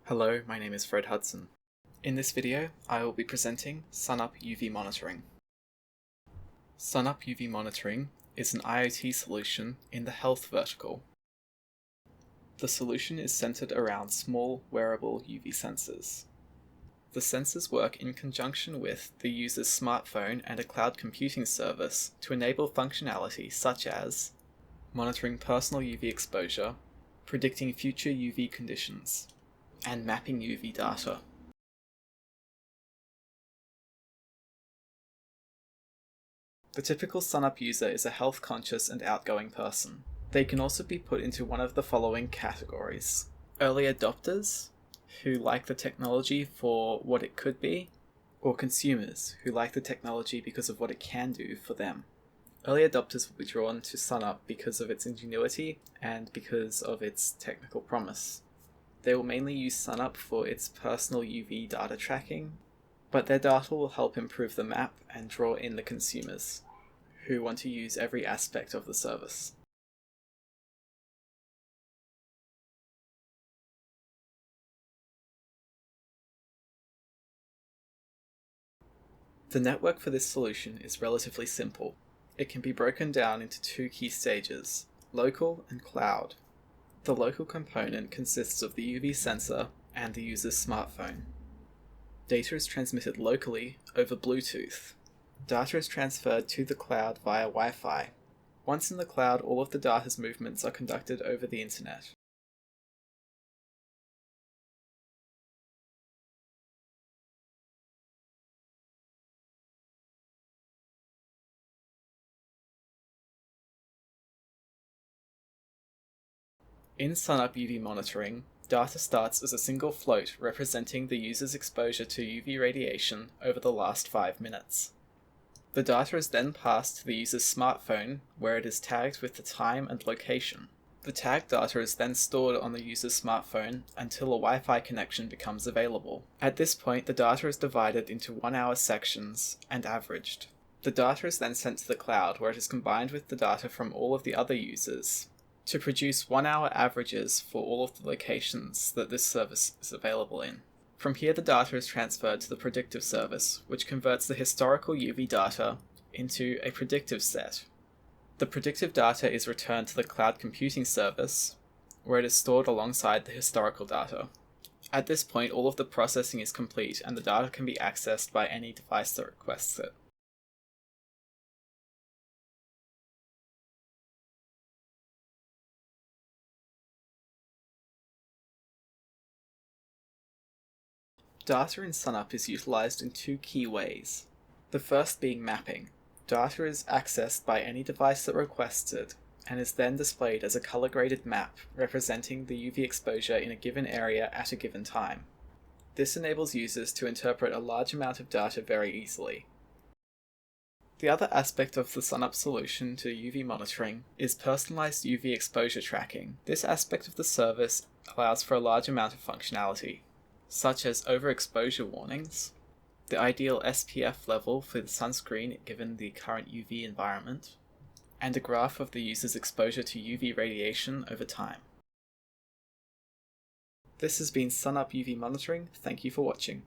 Hello, my name is Fred Hudson. In this video, I will be presenting SunUp UV monitoring. SunUp UV monitoring is an IoT solution in the health vertical. The solution is centered around small, wearable UV sensors. The sensors work in conjunction with the user's smartphone and a cloud computing service to enable functionality such as monitoring personal UV exposure, predicting future UV conditions, and mapping UV data. The typical SunUp user is a health-conscious and outgoing person. They can also be put into one of the following categories: early adopters, who like the technology for what it could be, or consumers, who like the technology because of what it can do for them. Early adopters will be drawn to SunUp because of its ingenuity and because of its technical promise. They will mainly use SunUp for its personal UV data tracking, but their data will help improve the map and draw in the consumers, who want to use every aspect of the service. The network for this solution is relatively simple. It can be broken down into two key stages: local and cloud. The local component consists of the UV sensor and the user's smartphone. Data is transmitted locally over Bluetooth. Data is transferred to the cloud via Wi-Fi. Once in the cloud, all of the data's movements are conducted over the internet. In SunUp UV monitoring, data starts as a single float representing the user's exposure to UV radiation over the last 5 minutes. The data is then passed to the user's smartphone, where it is tagged with the time and location. The tagged data is then stored on the user's smartphone until a Wi-Fi connection becomes available. At this point, the data is divided into 1-hour sections and averaged. The data is then sent to the cloud, where it is combined with the data from all of the other users to produce 1-hour averages for all of the locations that this service is available in. From here, the data is transferred to the predictive service, which converts the historical UV data into a predictive set. The predictive data is returned to the cloud computing service, where it is stored alongside the historical data. At this point, all of the processing is complete and the data can be accessed by any device that requests it. Data in SunUp is utilized in two key ways. The first being mapping. Data is accessed by any device that requests it, and is then displayed as a color-graded map representing the UV exposure in a given area at a given time. This enables users to interpret a large amount of data very easily. The other aspect of the SunUp solution to UV monitoring is personalized UV exposure tracking. This aspect of the service allows for a large amount of functionality, such as overexposure warnings, the ideal SPF level for the sunscreen given the current UV environment, and a graph of the user's exposure to UV radiation over time. This has been SunUp UV monitoring. Thank you for watching.